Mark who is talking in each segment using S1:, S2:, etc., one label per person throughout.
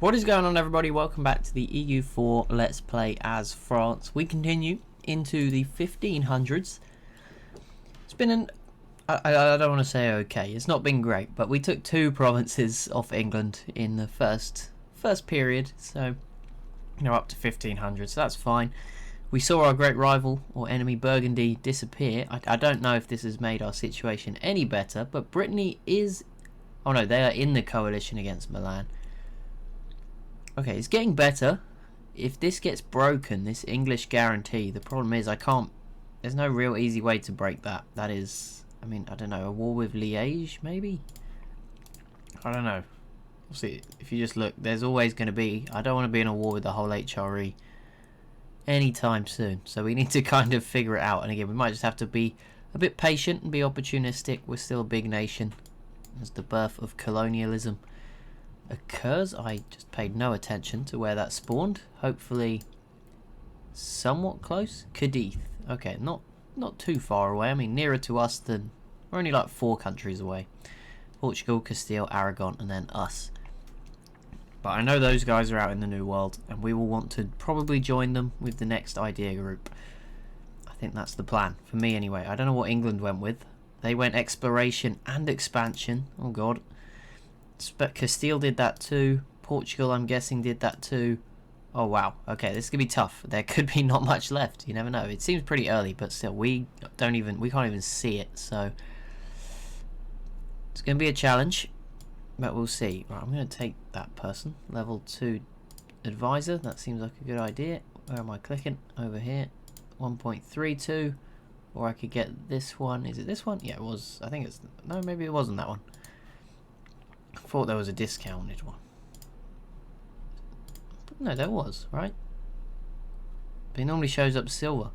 S1: What is going on, everybody? Welcome back to the EU4 Let's Play as France. We continue into the 1500s. It's been I don't want to say okay, it's not been great, but we took 2 provinces off England in the first period, so up to 1500, so that's fine. We saw our great rival or enemy Burgundy disappear. I don't know if this has made our situation any better, but Brittany is... oh no, they are in the coalition against Milan. Okay, it's getting better. If this gets broken, this English guarantee, the problem is I can't... there's no real easy way to break that. That is... I mean, I don't know, a war with Liège, maybe? I don't know. We'll see. If you just look, there's always going to be... I don't want to be in a war with the whole HRE anytime soon. So we need to kind of figure it out. And again, we might just have to be a bit patient and be opportunistic. We're still a big nation. As the birth of colonialism occurs. I just paid no attention to where that spawned. Hopefully somewhat close. Cadiz. Okay, not too far away. I mean, nearer to us than... we're only like 4 countries away. Portugal, Castile, Aragon, and then us. But I know those guys are out in the New World, and we will want to probably join them with the next idea group. I think that's the plan, for me anyway. I don't know what England went with. They went exploration and expansion. Oh god. Castile did that too. Portugal, I'm guessing, did that too. Oh wow. Okay, this could be tough. There could be not much left. You never know. It seems pretty early, but still, we can't even see it. So it's going to be a challenge, but we'll see. Right, I'm going to take that person. Level 2 advisor. That seems like a good idea. Where am I clicking? Over here. 1.32. Or I could get this one. Is it this one? Yeah, it was. I think it's... no, maybe it wasn't that one. I thought there was a discounted one. But no, there was, right? But it normally shows up silver.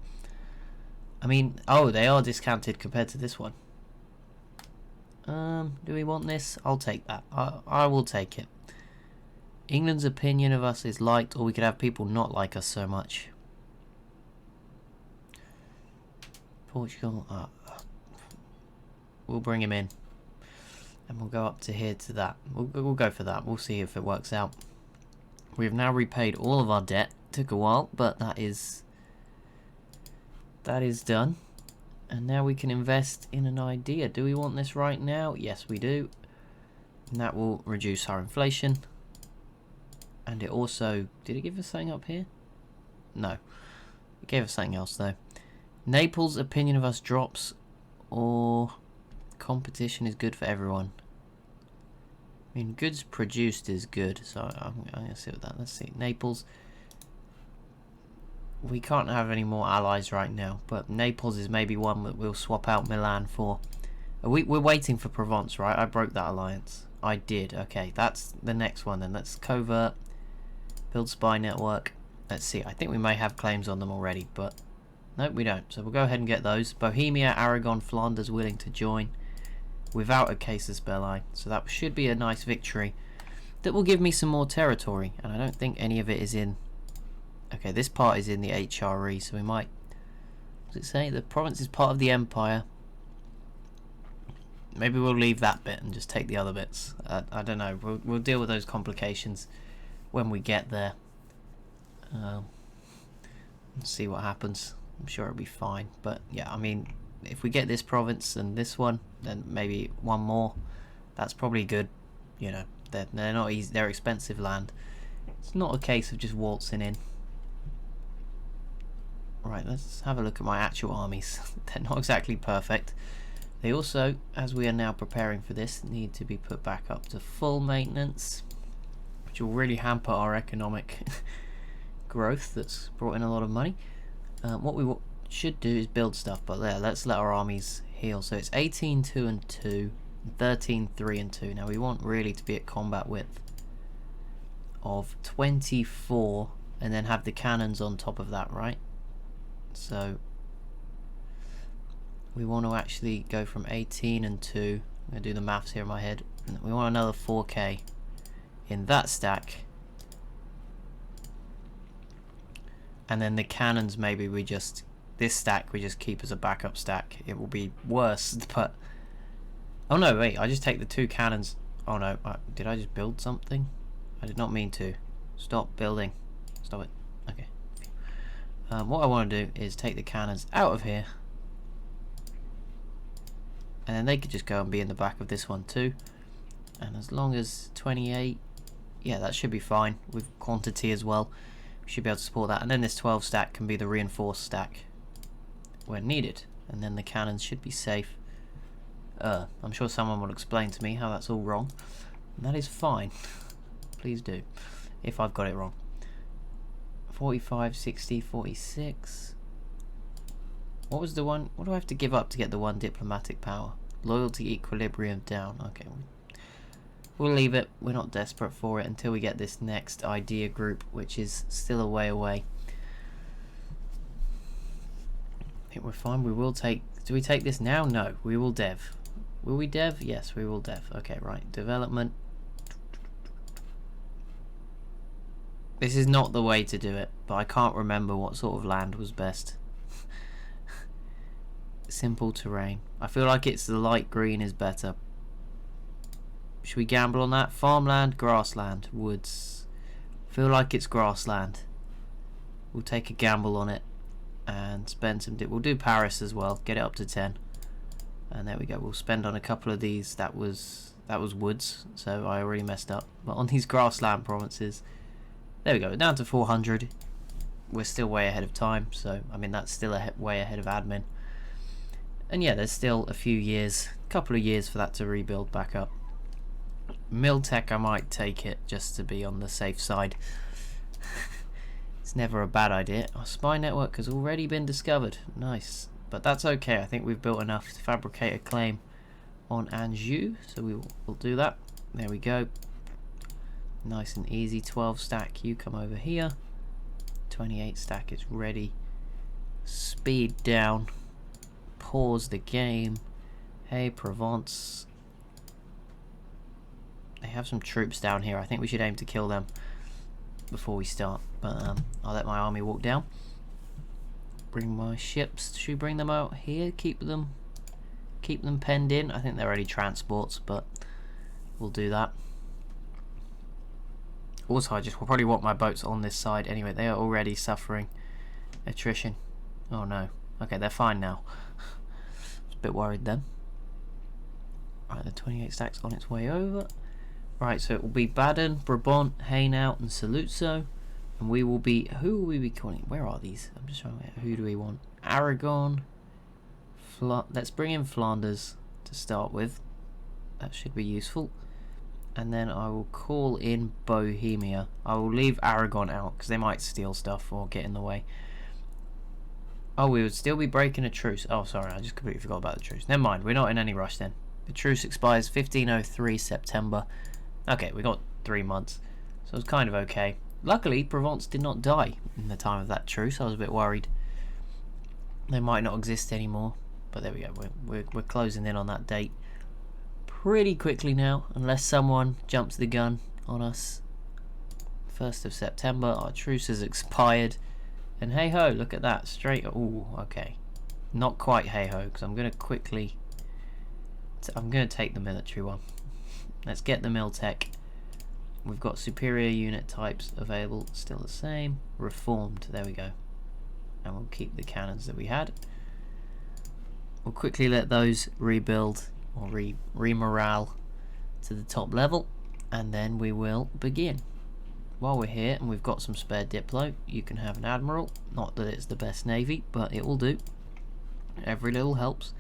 S1: I mean, oh, they are discounted compared to this one. Do we want this? I'll take that. I will take it. England's opinion of us is liked, or we could have people not like us so much. Portugal, we'll bring him in, and we'll go up to here to that. We'll go for that. We'll see if it works out. We have now repaid all of our debt. Took a while, but that is done. And now we can invest in an idea. Do we want this right now? Yes, we do. And that will reduce our inflation. And it also... did it give us something up here? No. It gave us something else though. Naples' opinion of us drops, or competition is good for everyone. I mean, goods produced is good, so I'm going to sit with that. Let's see. Naples. We can't have any more allies right now, but Naples is maybe one that we'll swap out Milan for. We're waiting for Provence, right? I broke that alliance. I did. Okay, that's the next one then. Let's covert, build spy network. Let's see. I think we may have claims on them already, but no, we don't. So we'll go ahead and get those. Bohemia, Aragon, Flanders willing to join without a casus belli. So that should be a nice victory. That will give me some more territory. And I don't think any of it is in... okay, this part is in the HRE. So we might... what does it say? The province is part of the empire. Maybe we'll leave that bit and just take the other bits. I don't know. We'll deal with those complications when we get there. Let's see what happens. I'm sure it'll be fine, but yeah, I mean, if we get this province and this one, then maybe one more. That's probably good. You know, they're not easy. They're expensive land. It's not a case of just waltzing in. Right, let's have a look at my actual armies. They're not exactly perfect. They also, as we are now preparing for this, need to be put back up to full maintenance, which will really hamper our economic growth. That's brought in a lot of money. What we should do is build stuff, but yeah, let's let our armies heal. So it's 18, 2 and 2, 13, 3 and 2. Now we want really to be at combat width of 24 and then have the cannons on top of that, right? So we want to actually go from 18 and 2. I'm going to do the maths here in my head. We want another 4k in that stack. And then the cannons, maybe we just... this stack we just keep as a backup stack. It will be worse, but... oh no, wait, I just take the 2 cannons. Oh no, did I just build something? I did not mean to. Stop building. Stop it. Okay. What I want to do is take the cannons out of here. And then they could just go and be in the back of this one too. And as long as 28, yeah, that should be fine with quantity as well. We should be able to support that. And then this 12 stack can be the reinforced stack when needed. And then the cannons should be safe. I'm sure someone will explain to me how that's all wrong. And that is fine. Please do. If I've got it wrong. 45, 60, 46. What was the one? What do I have to give up to get the one diplomatic power? Loyalty equilibrium down. Okay. We'll leave it. We're not desperate for it until we get this next idea group, which is still a way away. I think we're fine. We will take... Do we take this now? No. We will dev. Will we dev? Yes, we will dev. Okay, right. Development. This is not the way to do it, but I can't remember what sort of land was best. Simple terrain. I feel like it's the light green is better. Should we gamble on that? Farmland, grassland, woods. I feel like it's grassland. We'll take a gamble on it and spend some... We'll do Paris as well. Get it up to 10. And there we go. We'll spend on a couple of these. That was woods, so I already messed up. But on these grassland provinces... There we go. Down to 400. We're still way ahead of time, so I mean that's still way ahead of admin. And yeah, there's still a few years, couple of years for that to rebuild back up. Miltech, I might take it just to be on the safe side. It's never a bad idea. Our spy network has already been discovered. Nice, but that's okay. I think we've built enough to fabricate a claim on Anjou, so we'll do that. There we go. Nice and easy. 12 stack, you come over here. 28 stack is ready. Speed down. Pause the game. Hey, Provence. They have some troops down here. I think we should aim to kill them before we start. But I'll let my army walk down. Bring my ships. Should we bring them out here? Keep them penned in. I think they're already transports, but we'll do that. Also, I just will probably want my boats on this side anyway. They are already suffering attrition. Oh no. Okay, they're fine now. I was a bit worried then. Right, the 28 stacks on its way over. Right, so it will be Baden, Brabant, Hainaut, and Saluzzo. And we will be... Who will we be calling? Where are these? I'm just trying to... Who do we want? Aragon. Let's bring in Flanders to start with. That should be useful. And then I will call in Bohemia. I will leave Aragon out because they might steal stuff or get in the way. Oh, we would still be breaking a truce. Oh, sorry, I just completely forgot about the truce. Never mind, we're not in any rush then. The truce expires 1503 September. Okay, we got 3 months. So it's kind of okay. Luckily, Provence did not die in the time of that truce. I was a bit worried. They might not exist anymore. But there we go, we're closing in on that date pretty quickly now, unless someone jumps the gun on us. 1st of September, our truce has expired, and hey ho, look at that, straight. Ooh, okay, not quite hey ho, because I'm going to quickly take the military one. Let's get the Miltech. We've got superior unit types available, still the same. Reformed, there we go, and we'll keep the cannons that we had. We'll quickly let those rebuild or re-morale to the top level, and then we will begin. While we're here and we've got some spare Diplo, you can have an admiral. Not that it's the best navy, but it will do. Every little helps.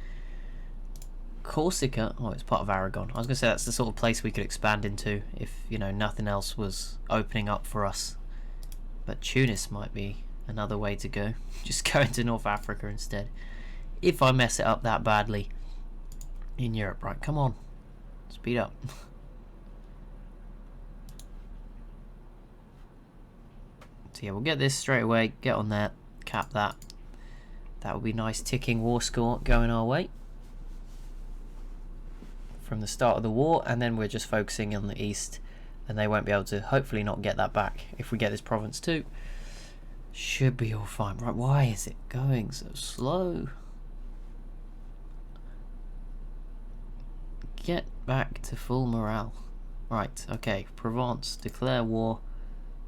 S1: Corsica, oh, it's part of Aragon. I was going to say that's the sort of place we could expand into if, you know, nothing else was opening up for us. But Tunis might be another way to go. Just go into North Africa instead. If I mess it up that badly in Europe. Right, come on. Speed up. So yeah, we'll get this straight away. Get on there. Cap that. That will be nice ticking war score going our way from the start of the war, and then we're just focusing on the east, and they won't be able to hopefully not get that back if we get this province too. Should be all fine. Right, why is it going so slow? Get back to full morale. Right, okay. Provence, declare war.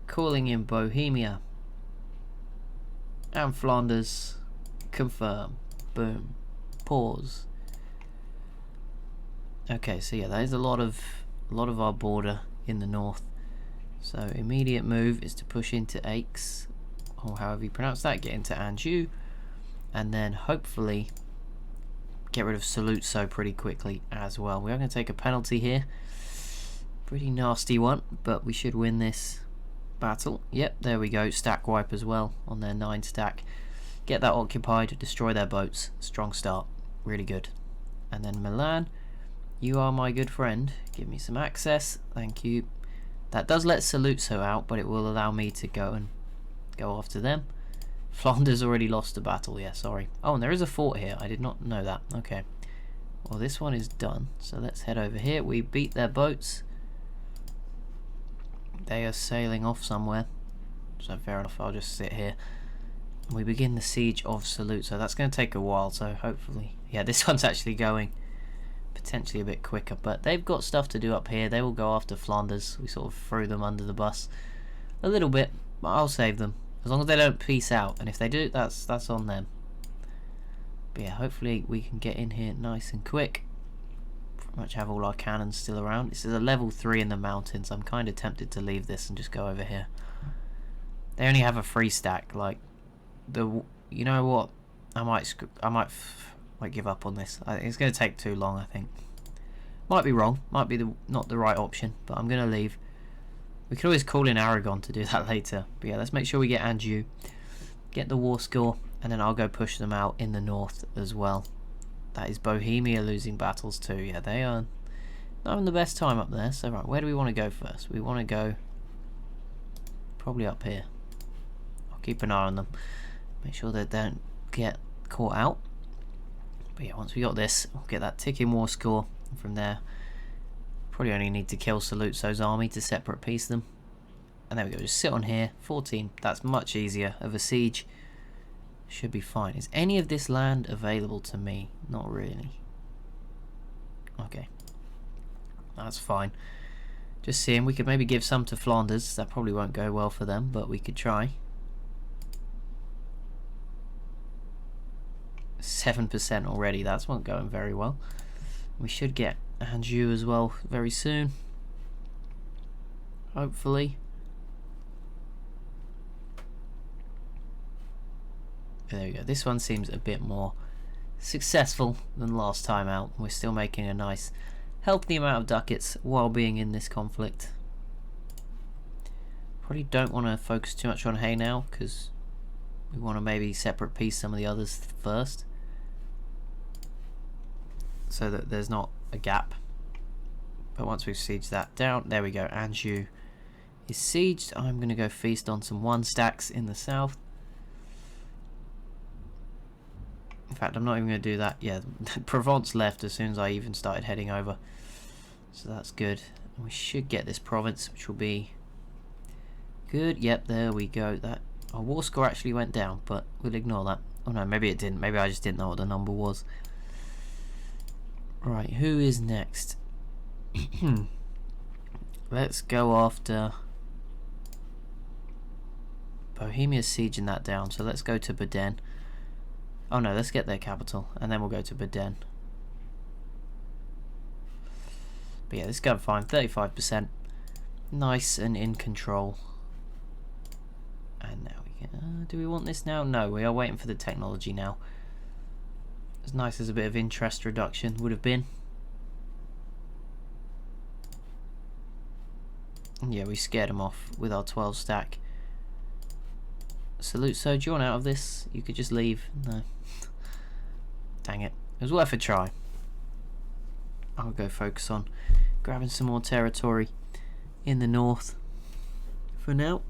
S1: Calling in Bohemia. And Flanders, confirm. Boom. Pause. Okay, so yeah, that is a lot of our border in the north. So immediate move is to push into Aix, or however you pronounce that, get into Anjou, and then hopefully get rid of Saluzzo pretty quickly as well. We are going to take a penalty here. Pretty nasty one, but we should win this battle. Yep, there we go. Stack wipe as well on their 9 stack. Get that occupied, destroy their boats. Strong start. Really good. And then Milan, you are my good friend. Give me some access. Thank you. That does let Saluzzo out, but it will allow me to go after them. Flanders already lost the battle. Yeah, sorry. Oh, and there is a fort here. I did not know that. Okay. Well, this one is done. So let's head over here. We beat their boats. They are sailing off somewhere. So fair enough. I'll just sit here. And we begin the siege of Saluzzo. That's going to take a while. So hopefully, yeah, this one's actually going potentially a bit quicker, but they've got stuff to do up here. They will go after Flanders. We sort of threw them under the bus a little bit, but I'll save them as long as they don't peace out, and if they do, that's on them. But yeah, hopefully we can get in here nice and quick. Pretty much have all our cannons still around. This is a level 3 in the mountains. I'm kind of tempted to leave this and just go over here. They only have a 3 stack. Like you know what? I might give up on this. It's going to take too long, I think. Might be wrong. Might be not the right option, but I'm going to leave. We could always call in Aragon to do that later. But yeah, let's make sure we get Anjou, get the war score, and then I'll go push them out in the north as well. That is Bohemia losing battles too. Yeah, they are not having the best time up there. So right, where do we want to go first? We want to go probably up here. I'll keep an eye on them. Make sure they don't get caught out. But yeah, once we got this, we'll get that ticking war score. And from there, probably only need to kill Saluzzo's army to separate piece them. And there we go, just sit on here. 14, that's much easier of a siege. Should be fine. Is any of this land available to me? Not really. Okay. That's fine. Just seeing, we could maybe give some to Flanders. That probably won't go well for them, but we could try. 7% already, that's not going very well. We should get Anjou as well very soon, hopefully. There we go, this one seems a bit more successful than last time out. We're still making a nice healthy amount of ducats while being in this conflict. Probably don't want to focus too much on hay now, because we want to maybe separate piece some of the others first, so that there's not a gap. But once we've sieged that down, there we go, Anjou is sieged. I'm going to go feast on some 1 stacks in the south. In fact, I'm not even going to do that. Yeah, Provence left as soon as I even started heading over, so that's good. And we should get this province, which will be good. Yep, there we go. That our war score actually went down, but we'll ignore that. Oh no, maybe it didn't. Maybe I just didn't know what the number was. Right, who is next? Let's go after Bohemia's sieging that down, so let's go to Baden. Oh no, let's get their capital and then we'll go to Baden. But yeah, this is going fine. 35%, nice and in control. And now we can, do we want this now? No, we are waiting for the technology now. As nice as a bit of interest reduction would have been. And yeah, we scared them off with our 12 stack. Saluzzo, do you want out of this? You could just leave. No. Dang it. It was worth a try. I'll go focus on grabbing some more territory in the north for now.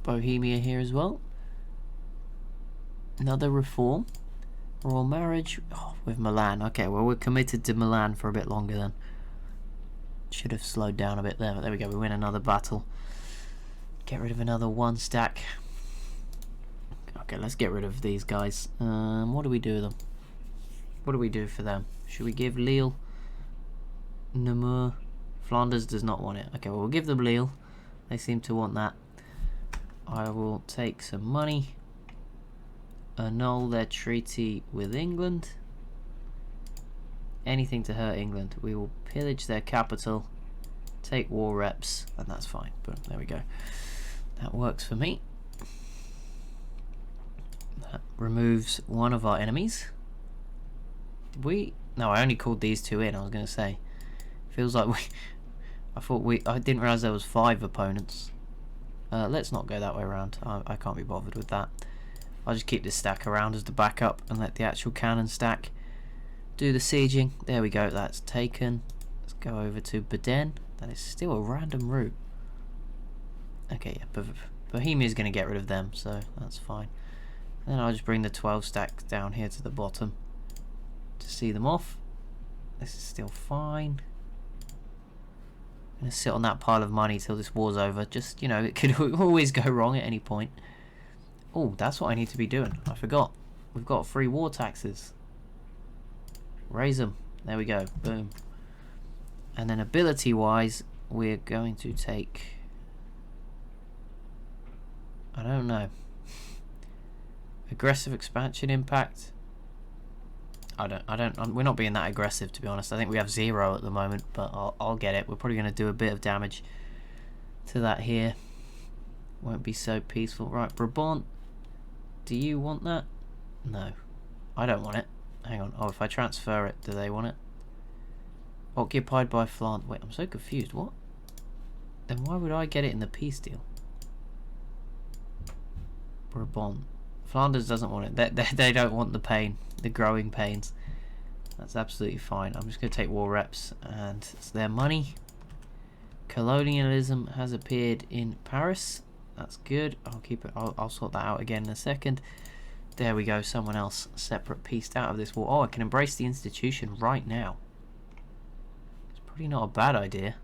S1: Bohemia here as well. Another reform. Royal marriage with Milan. Okay, well, we're committed to Milan for a bit longer then. Should have slowed down a bit there, but there we go. We win another battle. Get rid of another 1 stack. Okay, let's get rid of these guys. What do we do with them? What do we do for them? Should we give Lille, Namur, Flanders does not want it. Okay, well, we'll give them Lille. They seem to want that. I will take some money. Annul their treaty with England. Anything to hurt England. We will pillage their capital. Take war reps. And that's fine. Boom, there we go. That works for me. That removes one of our enemies. Did we? No, I only called these two in. I was going to say. Feels like I didn't realise there was 5 opponents. Let's not go that way around. I can't be bothered with that. I'll just keep this stack around as the backup and let the actual cannon stack do the sieging. There we go. That's taken. Let's go over to Baden. That is still a random route. Okay, yeah, Bohemia's going to get rid of them, so that's fine. Then I'll just bring the 12 stack down here to the bottom to see them off. This is still fine. I'm going to sit on that pile of money till this war's over. Just, you know, it could always go wrong at any point. Oh, that's what I need to be doing. I forgot. We've got free war taxes. Raise them. There we go. Boom. And then ability-wise, we're going to take... I don't know. Aggressive expansion impact. We're not being that aggressive, to be honest. I think we have 0 at the moment, but I'll get it. We're probably going to do a bit of damage to that here. Won't be so peaceful. Right, Brabant. Do you want that? No. I don't want it. Hang on. Oh, if I transfer it, do they want it? Occupied by Flanders. Wait, I'm so confused. What? Then why would I get it in the peace deal? Brabant. Flanders doesn't want it. They don't want the pain. The growing pains. That's absolutely fine. I'm just going to take war reps and it's their money. Colonialism has appeared in Paris. That's good. I'll keep it. I'll sort that out again in a second. There we go. Someone else separate pieced out of this war. Oh, I can embrace the institution right now. It's probably not a bad idea.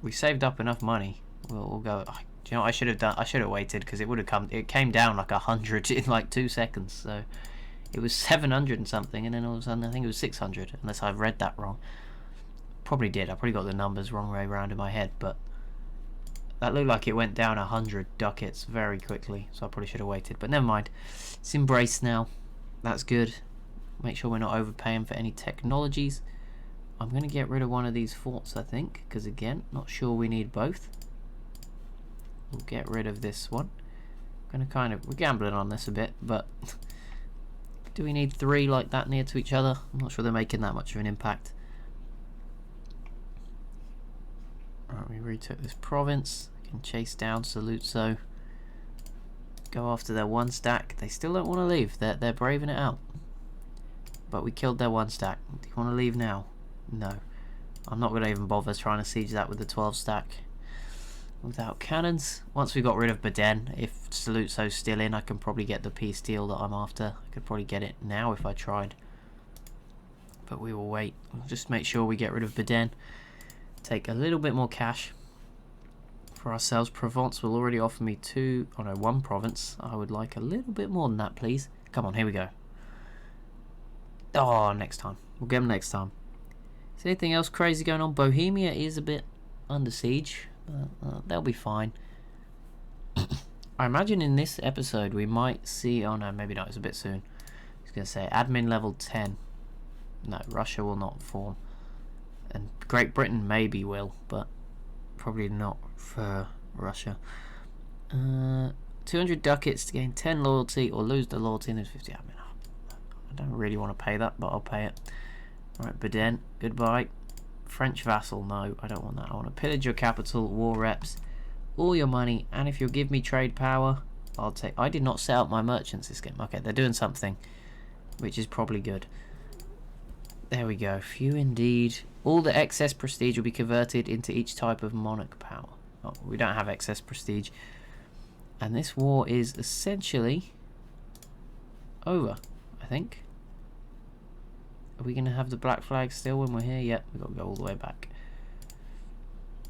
S1: We saved up enough money. We'll go. Do you know what I should have done? I should have waited because it would have come. It came down like 100 in like 2 seconds. So it was 700 and something, and then all of a sudden I think it was 600. Unless I've read that wrong. Probably did. I probably got the numbers wrong way around in my head, but that looked like it went down 100 ducats very quickly. So I probably should have waited. But never mind. It's embraced now. That's good. Make sure we're not overpaying for any technologies. I'm going to get rid of one of these forts, I think, because again, not sure we need both. We'll get rid of this one. We're gambling on this a bit, but do we need 3 like that near to each other? I'm not sure they're making that much of an impact. Right, we retook this province. Can chase down Saluzzo. Go after their 1 stack. They still don't want to leave. They're braving it out. But we killed their 1 stack. Do you want to leave now? No. I'm not going to even bother trying to siege that with the 12 stack. Without cannons. Once we got rid of Baden, if Saluzzo's still in, I can probably get the peace deal that I'm after. I could probably get it now if I tried. But we will wait. We'll just make sure we get rid of Baden. Take a little bit more cash for ourselves. Provence will already offer me 1 province. I would like a little bit more than that, please. Come on, here we go. Oh, next time. We'll get them next time. Is there anything else crazy going on? Bohemia is a bit under siege. They'll be fine. I imagine in this episode we might see... Oh no, maybe not. It's a bit soon. I was going to say admin level 10. No, Russia will not form. And Great Britain maybe will, but probably not for Russia. 200 ducats to gain 10 loyalty or lose the loyalty and lose 50 admin. I don't really want to pay that, but I'll pay it. Alright, Baden, goodbye. French vassal, no, I don't want that. I want to pillage your capital, war reps, all your money, and if you'll give me trade power, I'll take... I did not set up my merchants this game. Okay, they're doing something, which is probably good. There we go. Few indeed. All the excess prestige will be converted into each type of monarch power. Oh, we don't have excess prestige. And this war is essentially over, I think. Are we going to have the black flag still when we're here? Yep, we've got to go all the way back.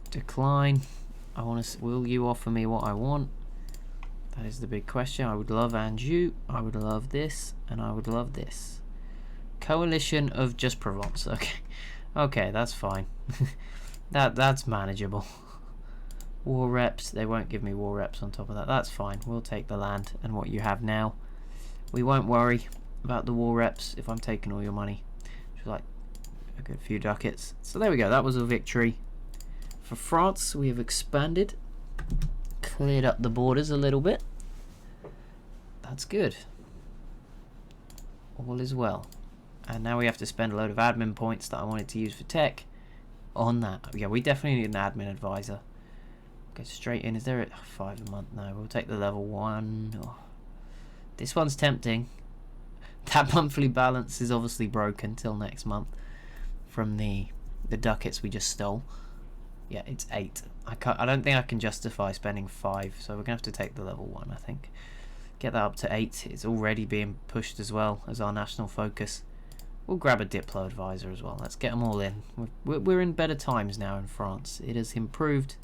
S1: Decline. I want to... Will you offer me what I want? That is the big question. I would love Anjou. I would love this. And I would love this. Coalition of just Provence. Okay. Okay, that's fine. That's manageable. War reps, they won't give me war reps on top of that. That's fine. We'll take the land and what you have now. We won't worry about the war reps if I'm taking all your money. Which is like a good few ducats. So there we go. That was a victory. For France, we have expanded. Cleared up the borders a little bit. That's good. All is well. And now we have to spend a load of admin points that I wanted to use for tech on that. Yeah, we definitely need an admin advisor. Go straight in. Is there a 5 a month? No, we'll take the level 1. Oh. This one's tempting. That monthly balance is obviously broken till next month from the ducats we just stole. Yeah, it's 8. I don't think I can justify spending 5, so we're gonna have to take the level 1. I think get that up to 8. It's already being pushed as well as our national focus. We'll grab a Diplo advisor as well. Let's get them all in. We're in better times now in France. It has improved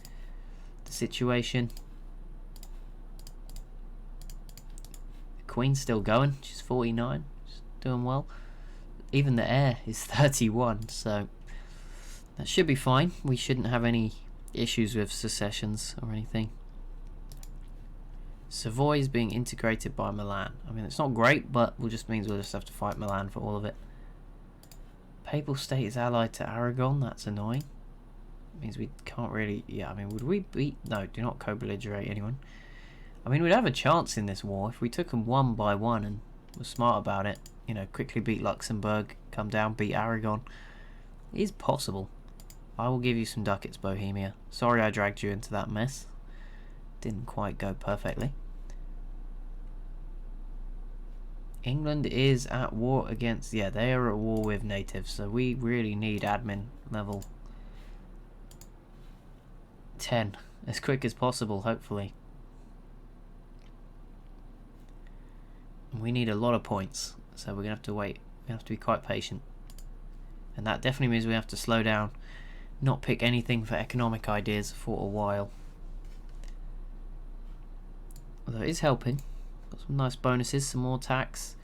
S1: the situation. The Queen's still going. She's 49. She's doing well. Even the heir is 31, so that should be fine. We shouldn't have any issues with secessions or anything. Savoy is being integrated by Milan. I mean, it's not great, but it just means we'll just have to fight Milan for all of it. Papal state is allied to Aragon. That's annoying. It means we can't really... Yeah, I mean, would we beat... No, do not co-belligerate anyone. I mean, we'd have a chance in this war if we took them one by one and were smart about it. You know, quickly beat Luxembourg, come down, beat Aragon. It is possible. I will give you some ducats, Bohemia. Sorry I dragged you into that mess. Didn't quite go perfectly. England is at war against... Yeah, they are at war with natives, so we really need admin level 10 as quick as possible, hopefully. And we need a lot of points, so we're going to have to wait. We have to be quite patient. And that definitely means we have to slow down, not pick anything for economic ideas for a while. Although it is helping. Got some nice bonuses, some more tax.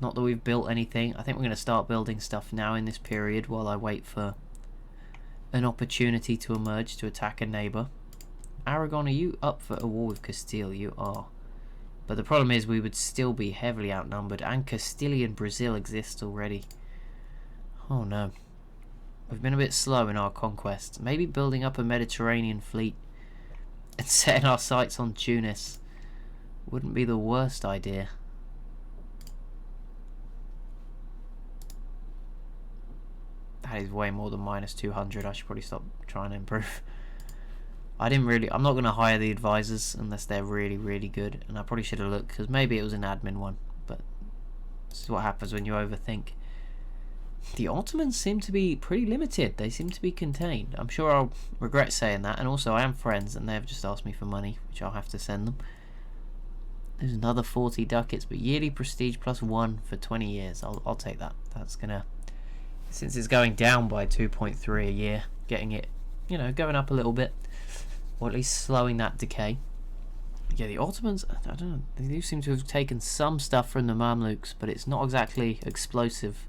S1: Not that we've built anything. I think we're going to start building stuff now in this period while I wait for an opportunity to emerge to attack a neighbour. Aragon, are you up for a war with Castile? You are. But the problem is we would still be heavily outnumbered, and Castilian Brazil exists already. Oh no. We've been a bit slow in our conquest. Maybe building up a Mediterranean fleet and setting our sights on Tunis wouldn't be the worst idea. That is way more than minus 200. I should probably stop trying to improve. I'm not going to hire the advisors unless they're really, really good. And I probably should have looked, because maybe it was an admin one. But this is what happens when you overthink. The Ottomans seem to be pretty limited. They seem to be contained. I'm sure I'll regret saying that. And also, I am friends, and they've just asked me for money, which I'll have to send them. There's another 40 ducats, but yearly prestige plus 1 for 20 years. I'll take that. That's gonna... Since it's going down by 2.3 a year, getting it, you know, going up a little bit. Or at least slowing that decay. Yeah, the Ottomans, I don't know, they do seem to have taken some stuff from the Mamluks, but it's not exactly explosive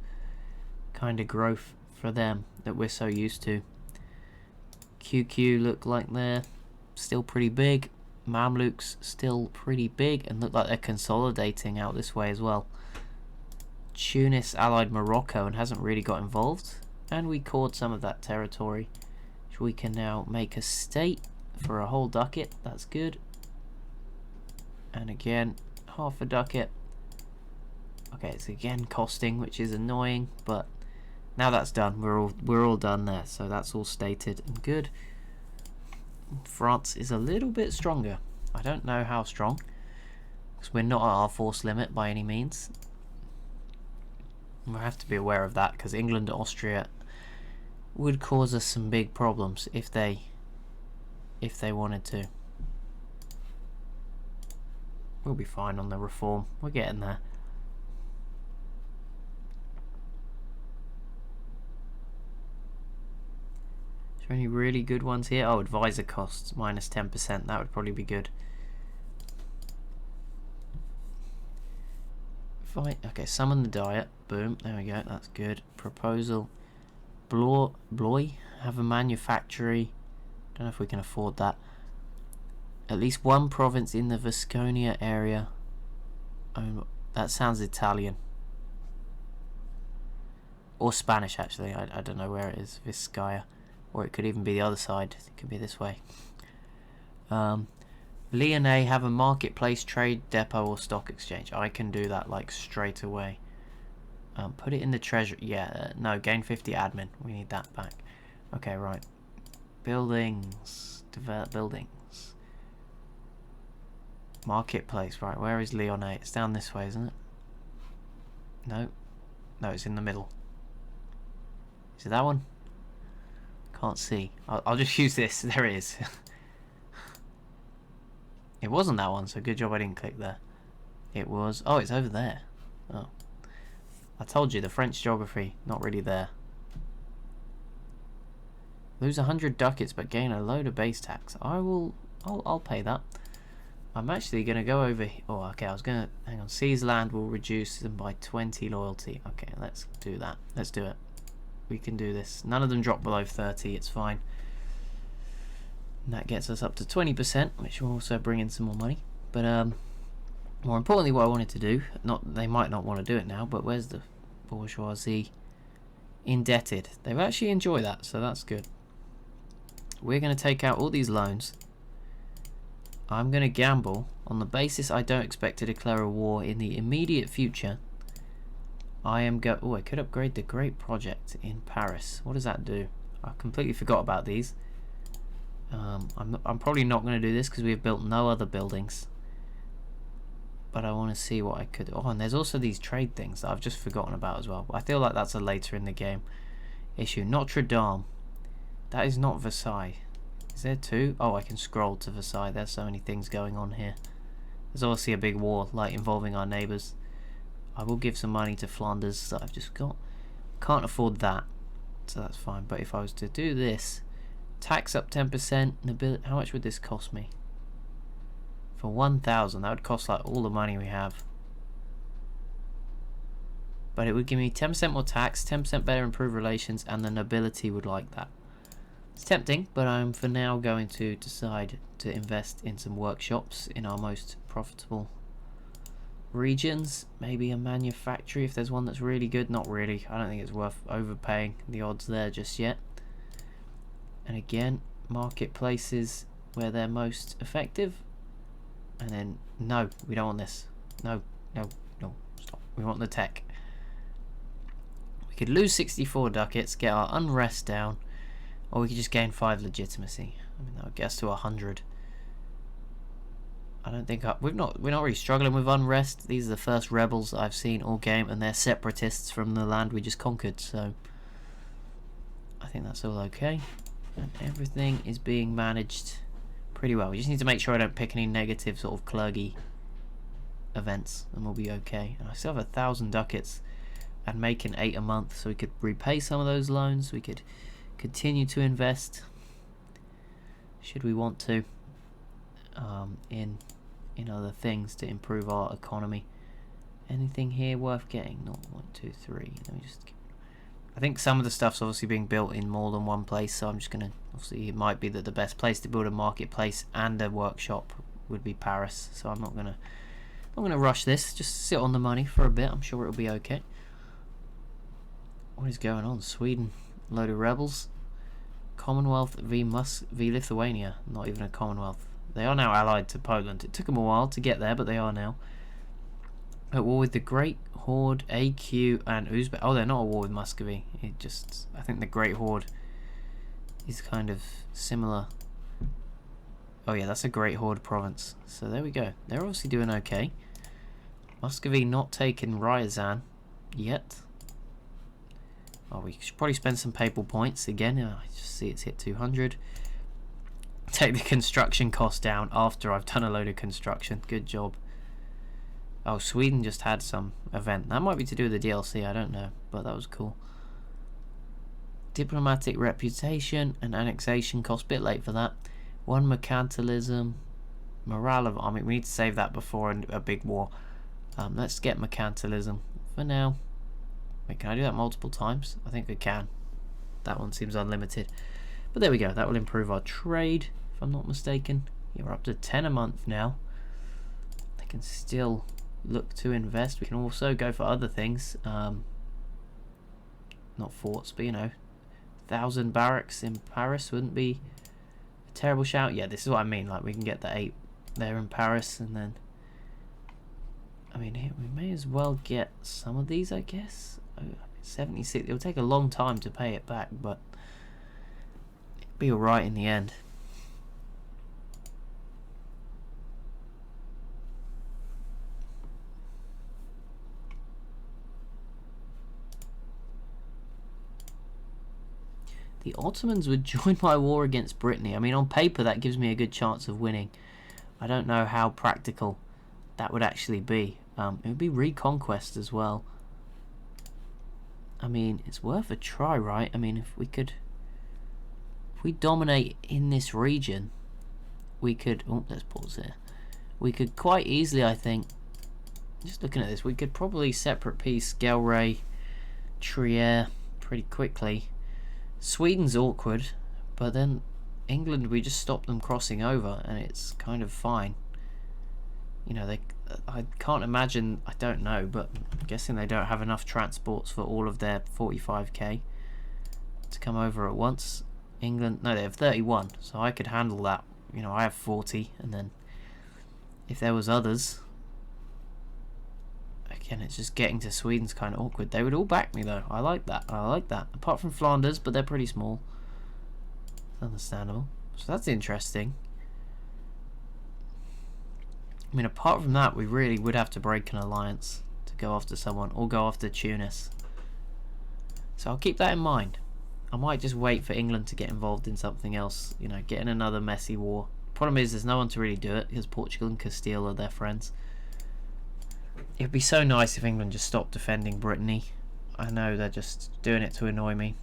S1: kind of growth for them that we're so used to. QQ look like they're still pretty big. Mamluks still pretty big and look like they're consolidating out this way as well. Tunis allied Morocco and hasn't really got involved, and we caught some of that territory, which we can now make a state for a whole ducat. That's good. And again, half a ducat. Okay, it's again costing, which is annoying, but now that's done. We're all done there, so that's all stated and good. France is a little bit stronger. I don't know how strong, because we're not at our force limit by any means. We'll have to be aware of that, because England and Austria would cause us some big problems if they wanted to. We'll be fine on the reform. We're getting there. Is there any really good ones here? Oh, advisor costs minus 10%. That would probably be good. Fine. Okay, summon the diet. Boom. There we go. That's good. Proposal. Blois have a manufactory. Don't know if we can afford that. At least one province in the Vasconia area. Oh, that sounds Italian. Or Spanish, actually. I don't know where it is. Vizcaya. Or it could even be the other side. It could be this way. Lyonnais have a marketplace, trade depot, or stock exchange. I can do that like straight away. Put it in the treasury. Yeah, no, gain 50 admin. We need that back. Okay, right. Buildings. Develop buildings. Marketplace, right. Where is Lyonnais? It's down this way, isn't it? No. No, it's in the middle. Is it that one? Can't see. I'll just use this. There it is. It wasn't that one, so good job I didn't click there. It was... Oh, it's over there. Oh. I told you, the French geography, not really there. Lose 100 ducats, but gain a load of base tax. I'll pay that. I'm actually going to go over... Oh, okay, I was going to... Hang on. Seize land will reduce them by 20 loyalty. Okay, let's do that. Let's do it. We can do this. None of them drop below 30. It's fine. And that gets us up to 20%, which will also bring in some more money. But more importantly, what I wanted to do... They might not want to do it now, but where's the bourgeoisie? Indebted. They've actually enjoyed that, so that's good. We're going to take out all these loans. I'm going to gamble on the basis I don't expect to declare a war in the immediate future. I am I could upgrade the Great Project in Paris. What does that do? I completely forgot about these. I'm probably not going to do this because we have built no other buildings. But I want to see what I could... Oh, and there's also these trade things that I've just forgotten about as well. I feel like that's a later in the game issue. Notre Dame. That is not Versailles. Is there two? Oh, I can scroll to Versailles. There's so many things going on here. There's obviously a big war, like, involving our neighbours. I will give some money to Flanders that I've just got. Can't afford that, so that's fine. But if I was to do this, tax up 10%, how much would this cost me? For 1,000, that would cost like all the money we have. But it would give me 10% more tax, 10% better improved relations, and the nobility would like that. It's tempting, but I'm for now going to decide to invest in some workshops in our most profitable regions. Maybe a manufactory if there's one that's really good. Not really. I don't think it's worth overpaying the odds there just yet. And again, marketplaces where they're most effective. And then, no, we don't want this. No, no, no, stop. We want the tech. We could lose 64 ducats, get our unrest down. Or we could just gain 5 legitimacy. I mean, that would get us to 100. I don't think we're not really struggling with unrest. These are the first rebels that I've seen all game, and they're separatists from the land we just conquered. So I think that's all okay, and everything is being managed pretty well. We just need to make sure I don't pick any negative sort of clergy events, and we'll be okay. And I still have 1,000 ducats, and making 8 a month, so we could repay some of those loans. We could continue to invest, should we want to, in other things to improve our economy. Anything here worth getting? Not 1, 2, 3. Let me just. I think some of the stuff's obviously being built in more than one place, so I'm just gonna. Obviously, it might be that the best place to build a marketplace and a workshop would be Paris. So I'm not gonna rush this. Just sit on the money for a bit. I'm sure it'll be okay. What is going on? Sweden, load of rebels. Commonwealth v Lithuania. Not even a Commonwealth. They are now allied to Poland. It took them a while to get there, but they are now. At war with the Great Horde, AQ, and Uzbek. Oh, they're not at war with Muscovy. I think the Great Horde is kind of similar. Oh yeah, that's a Great Horde province. So there we go. They're obviously doing okay. Muscovy not taking Ryazan yet. Oh, we should probably spend some papal points again. I just see it's hit 200. Take the construction cost down after I've done a load of construction. Good job. Oh, Sweden just had some event. That might be to do with the DLC, I don't know. But that was cool. Diplomatic reputation and annexation cost. Bit late for that. 1 mercantilism. Morale of army. We need to save that before a big war. Let's get mercantilism for now. Wait, can I do that multiple times? I think I can. that one seems unlimited. But there we go. That will improve our trade, if I'm not mistaken. Yeah, we're up to 10 a month now. They can still look to invest. We can also go for other things. Not forts, but you know, 1,000 barracks in Paris wouldn't be a terrible shout. Yeah, this is what I mean. Like, we can get the 8 there in Paris, and then, I mean, we may as well get some of these, I guess. 76. It'll take a long time to pay it back, but it'll be alright in the end. The Ottomans would join my war against Brittany. I mean, on paper, that gives me a good chance of winning. I don't know how practical that would actually be. It would be reconquest as well. I mean, it's worth a try, right? I mean, if we dominate in this region, we could, oh, let's pause here. We could quite easily, I think, just looking at this, we could probably separate piece Gelre, Trier pretty quickly. Sweden's awkward, but then England, we just stop them crossing over and it's kind of fine. You know, I can't imagine, I don't know, but I'm guessing they don't have enough transports for all of their 45k to come over at once. England, no, they have 31, so I could handle that. You know, I have 40, and then if there was others, again, it's just getting to Sweden's kind of awkward. They would all back me though. I like that. I like that. Apart from Flanders, but they're pretty small. Understandable. So that's interesting. I mean, apart from that, we really would have to break an alliance to go after someone, or go after Tunis. So I'll keep that in mind. I might just wait for England to get involved in something else, you know, get in another messy war. Problem is, there's no one to really do it, because Portugal and Castile are their friends. It would be so nice if England just stopped defending Brittany. I know they're just doing it to annoy me.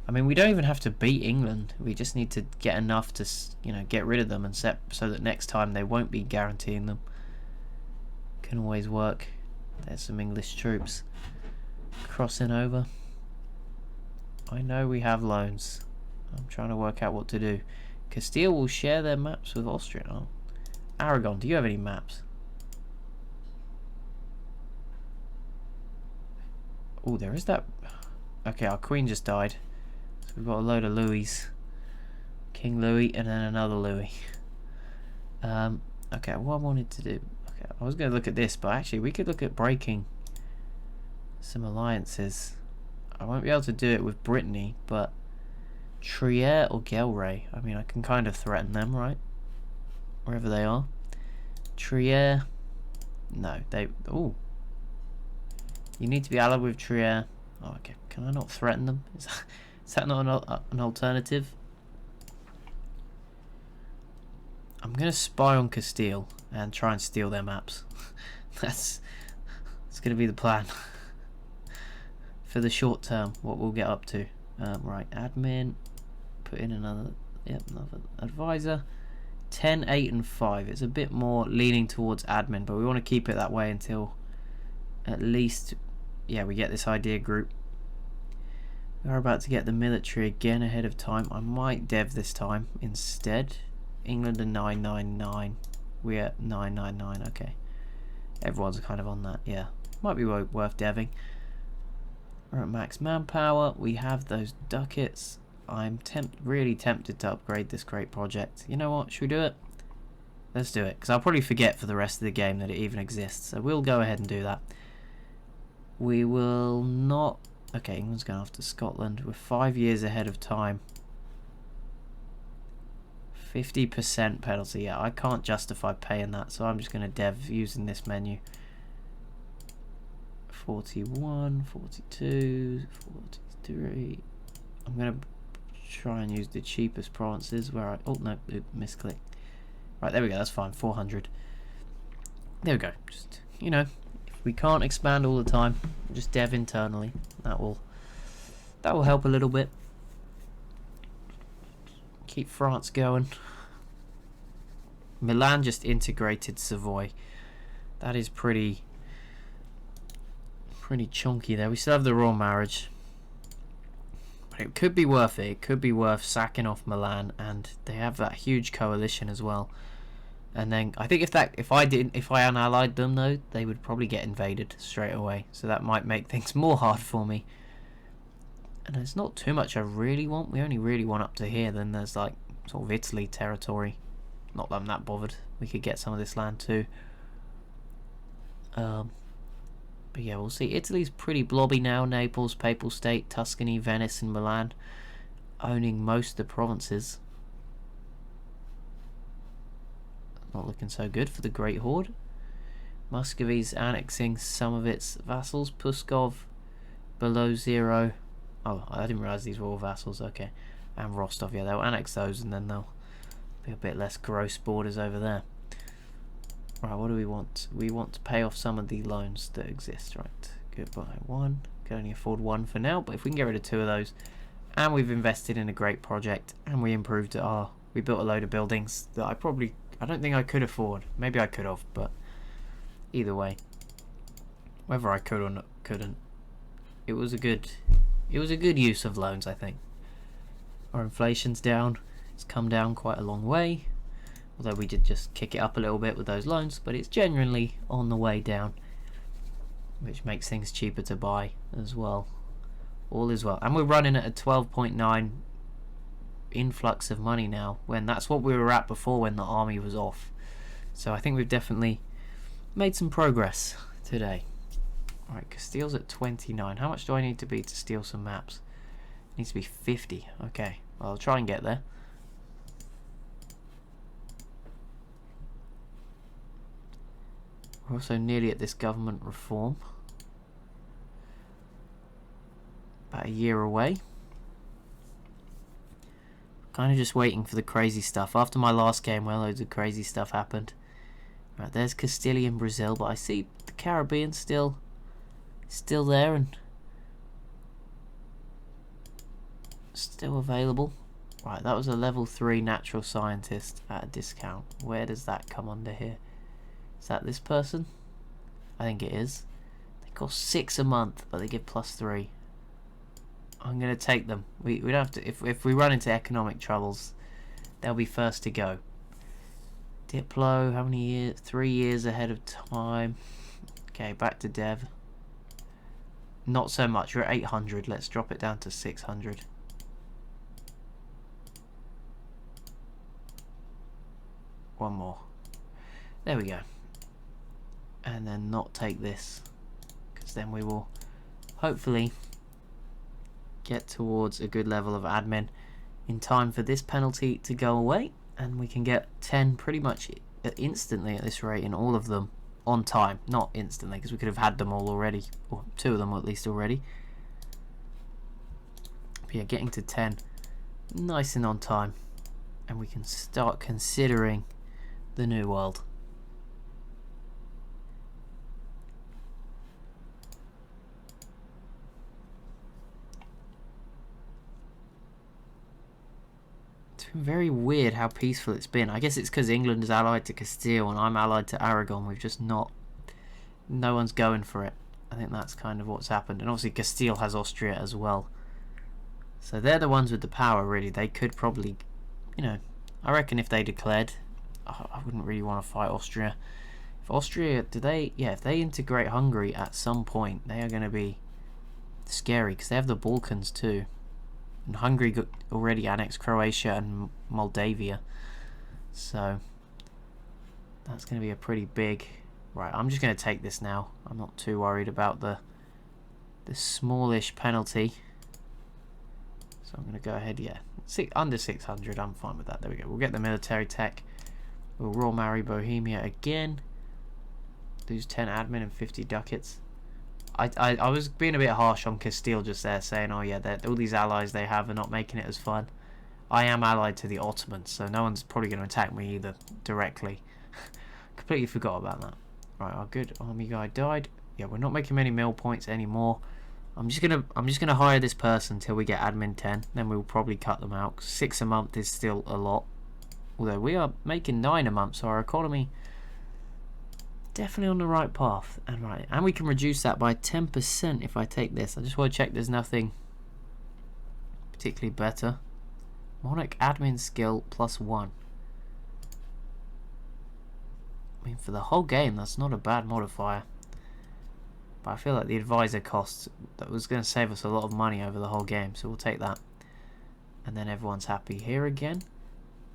S1: I mean, we don't even have to beat England. We just need to get enough to, you know, get rid of them and set so that next time they won't be guaranteeing them. Can always work. There's some English troops crossing over. I know we have loans. I'm trying to work out what to do. Castile will share their maps with Austria. Oh. Aragon, do you have any maps? Oh, there is that. Okay, our queen just died. So we've got a load of Louis. King Louis and then another Louis. Okay, what I wanted to do. Okay, I was going to look at this, but actually we could look at breaking some alliances. I won't be able to do it with Brittany, but Trier or Gelre. I mean, I can kind of threaten them, right? Wherever they are. Trier. No, they. Oh. You need to be allied with Trier. Oh, okay. Can I not threaten them? Is that not an alternative? I'm going to spy on Castile and try and steal their maps. That's going to be the plan. For the short term, what we'll get up to. Right, admin. Put in another advisor. 10, 8 and 5. It's a bit more leaning towards admin, but we want to keep it that way until at least, yeah, we get this idea group. We're about to get the military again ahead of time. I might dev this time instead. England are 999. We're at 999. Okay, everyone's kind of on that. Yeah, might be worth deving. We're at max manpower. We have those ducats. I'm really tempted to upgrade this great project. You know what? Should we do it? Let's do it, because I'll probably forget for the rest of the game that it even exists. So we'll go ahead and do that. We will not. Okay, England's going after Scotland. We're 5 years ahead of time. 50% penalty. Yeah, I can't justify paying that, so I'm just going to dev using this menu. 41, 42, 43. I'm going to try and use the cheapest provinces where I... Oh, no, misclick. Right, there we go. That's fine. 400. There we go. Just, you know, if we can't expand all the time, just dev internally. That will help a little bit. Keep France going. Milan just integrated Savoy. That is pretty chunky there. We still have the royal marriage, But it could be worth it. It could be worth sacking off Milan, and they have that huge coalition as well. And then I think if I unallied them though, they would probably get invaded straight away. So that might make things more hard for me. And there's not too much I really want. We only really want up to here. Then there's like sort of Italy territory. Not that I'm that bothered. We could get some of this land too. But yeah, we'll see. Italy's pretty blobby now. Naples, Papal State, Tuscany, Venice and Milan owning most of the provinces. Not looking so good for the Great Horde. Muscovy's annexing some of its vassals. Puskov below 0. Oh, I didn't realise these were all vassals. Okay. And Rostov, yeah, they'll annex those and then they'll be a bit less gross borders over there. Right, what do we want? We want to pay off some of the loans that exist, right? Goodbye. 1. Can only afford 1 for now, but if we can get rid of 2 of those, and we've invested in a great project, and we improved we built a load of buildings that I don't think I could afford. Maybe I could have, but either way, whether I could or not, couldn't, it was a good use of loans, I think. Our inflation's down. It's come down quite a long way. Although we did just kick it up a little bit with those loans, but it's genuinely on the way down, which makes things cheaper to buy as well. All is well. And we're running at a 12.9 influx of money now, when that's what we were at before when the army was off. So I think we've definitely made some progress today. Alright, Castile's at 29. How much do I need to be to steal some maps? It needs to be 50. Okay, well, I'll try and get there. We're also nearly at this government reform. About a year away. Kind of just waiting for the crazy stuff. After my last game where loads of crazy stuff happened. Right, there's Castilian Brazil, but I see the Caribbean still there and still available. Right, that was a level 3 natural scientist at a discount. Where does that come under here? Is that this person? I think it is. They cost 6 a month, but they give +3. I'm gonna take them. We don't have to. If we run into economic troubles, they'll be first to go. Diplo, how many years? 3 years ahead of time. Okay, back to dev. Not so much. We're at 800. Let's drop it down to 600. One more. There we go. And then not take this, because then we will hopefully get towards a good level of admin in time for this penalty to go away, and we can get 10 pretty much instantly at this rate in all of them on time. Not instantly, because we could have had them all already, or 2 of them at least already. But yeah, getting to 10 nice and on time, and we can start considering the new world. Very weird how peaceful it's been. I guess it's because England is allied to Castile and I'm allied to Aragon. We've just no one's going for it. I think that's kind of what's happened. And obviously Castile has Austria as well. So they're the ones with the power, really. They could probably, I reckon if they declared, I wouldn't really want to fight Austria. If Austria, if they integrate Hungary at some point, they are going to be scary because they have the Balkans too. And Hungary already annexed Croatia and Moldavia. So that's going to be a pretty big... Right, I'm just going to take this now. I'm not too worried about the smallish penalty. So I'm going to go ahead, yeah. Under 600, I'm fine with that. There we go. We'll get the military tech. We'll royal marry Bohemia again. Lose 10 admin and 50 ducats. I was being a bit harsh on Castile just there, saying, oh yeah, all these allies they have are not making it as fun. I am allied to the Ottomans, so no one's probably going to attack me either directly. Completely forgot about that. Right, our good army guy died. Yeah, we're not making many mill points anymore. I'm just gonna hire this person till we get admin 10. Then we'll probably cut them out. 6 a month is still a lot. Although we are making 9 a month, so our economy definitely on the right path. And we can reduce that by 10% if I take this. I just want to check there's nothing particularly better. Monarch admin skill +1. I mean, for the whole game, that's not a bad modifier. But I feel like the advisor cost, that was going to save us a lot of money over the whole game, so we'll take that. And then everyone's happy here again.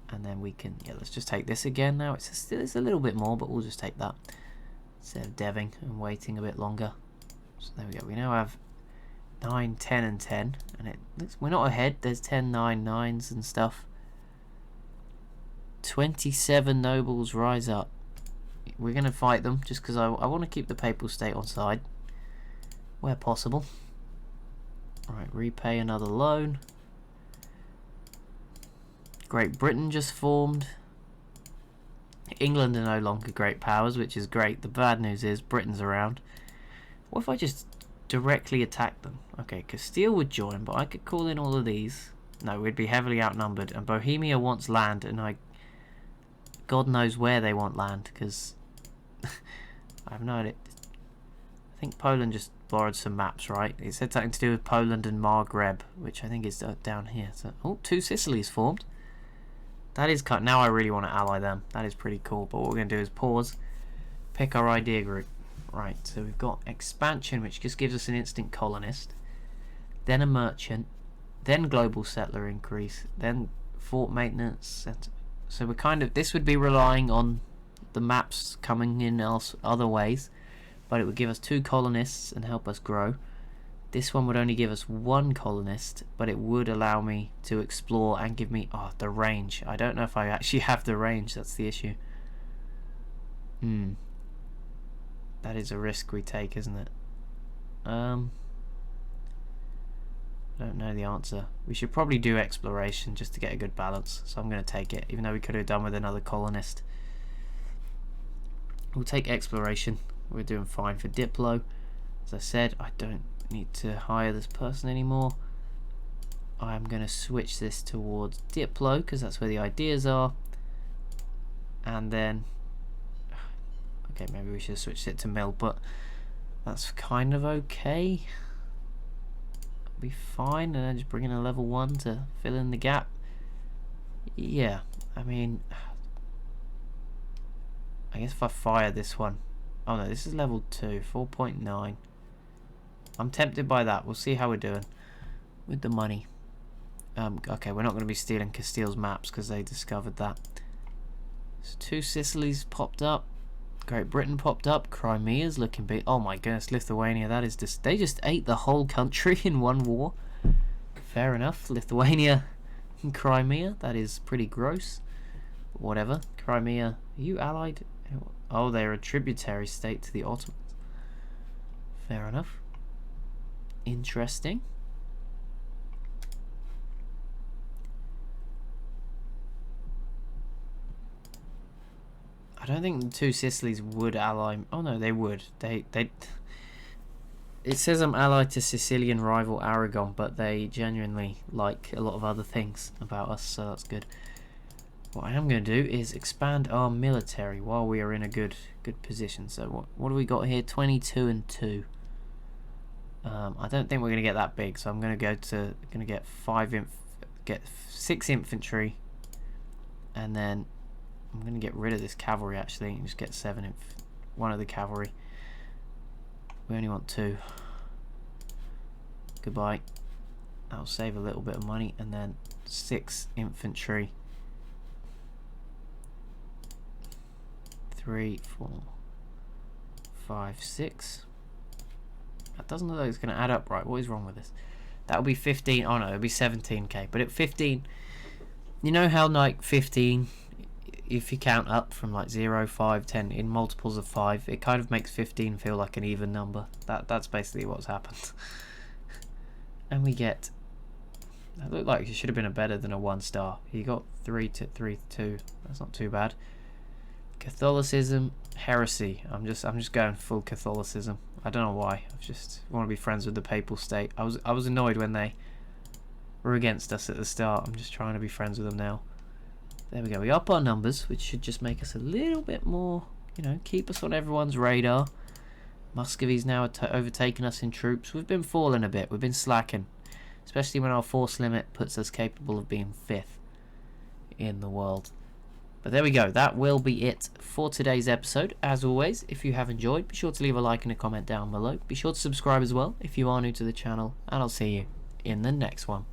S1: And then we can, yeah, let's just take this again now. It's a little bit more, but we'll just take that instead of deving and waiting a bit longer. So there we go. We now have 9, 10, and 10, and it looks, we're not ahead. There's 10, 9, 9s and stuff. 27 nobles rise up. We're going to fight them just because I want to keep the Papal State on side where possible. Alright, repay another loan. Great Britain just formed. England are no longer great powers, which is great. The bad news is Britain's around. What if I just directly attack them? Okay, Castile would join, but I could call in all of these. No, we'd be heavily outnumbered. And Bohemia wants land, and God knows where they want land, because I have no idea. I think Poland just borrowed some maps, right? It said something to do with Poland and Maghreb, which I think is down here. So, oh, 2 Sicilies formed. That is cut. Now I really want to ally them. That is pretty cool. But what we're going to do is pause, pick our idea group. Right, so we've got expansion, which just gives us an instant colonist, then a merchant, then global settler increase, then fort maintenance. So we're kind of, this would be relying on the maps coming in other ways, but it would give us 2 colonists and help us grow. This one would only give us 1 colonist, but it would allow me to explore and give me the range. I don't know if I actually have the range. That's the issue. That is a risk we take, isn't it? I don't know the answer. We should probably do exploration just to get a good balance. So I'm going to take it, even though we could have done with another colonist. We'll take exploration. We're doing fine for Diplo. As I said, I don't need to hire this person anymore. I'm going to switch this towards Diplo because that's where the ideas are. And then, okay, maybe we should have switched it to Mill, but that's kind of okay. It'll be fine. And then just bring in a level 1 to fill in the gap. Yeah, I mean, I guess if I fire this one. Oh no, this is level 2, 4.9. I'm tempted by that. We'll see how we're doing with the money. Okay, we're not going to be stealing Castile's maps because they discovered that. So 2 Sicilies popped up. Great Britain popped up. Crimea's looking big. Oh my goodness, Lithuania. That is just, they just ate the whole country in one war. Fair enough. Lithuania and Crimea. That is pretty gross. But whatever. Crimea. Are you allied? Oh, they're a tributary state to the Ottomans. Fair enough. Interesting. I don't think the 2 Sicilies would ally. Oh no, they would. They. It says I'm allied to Sicilian rival Aragon, but they genuinely like a lot of other things about us, so that's good. What I am going to do is expand our military while we are in a good position. So what do we got here? 22 and 2. I don't think we're going to get that big, so I'm going to get 6 infantry, and then I'm going to get rid of this cavalry actually and just get 1 of the cavalry. We only want 2. Goodbye. That'll save a little bit of money, and then 6 infantry. 3, 4, 5, 6. That doesn't look like it's going to add up right. What is wrong with this? That'll be 15. Oh no, it'll be 17k. But at 15, you know how like 15, if you count up from like 0, 5, 10 in multiples of 5, it kind of makes 15 feel like an even number. That's basically what's happened. And we get, that looked like it should have been a better than a 1 star. He got 3 to 2. That's not too bad. Catholicism, heresy. I'm just going full Catholicism. I don't know why. I just want to be friends with the Papal State. I was annoyed when they were against us at the start. I'm just trying to be friends with them now. There we go. We up our numbers, which should just make us a little bit more, you know, keep us on everyone's radar. Muscovy's now overtaken us in troops. We've been falling a bit. We've been slacking. especially when our force limit puts us capable of being 5th in the world. But there we go, that will be it for today's episode. As always, if you have enjoyed, be sure to leave a like and a comment down below. Be sure to subscribe as well if you are new to the channel, and I'll see you in the next one.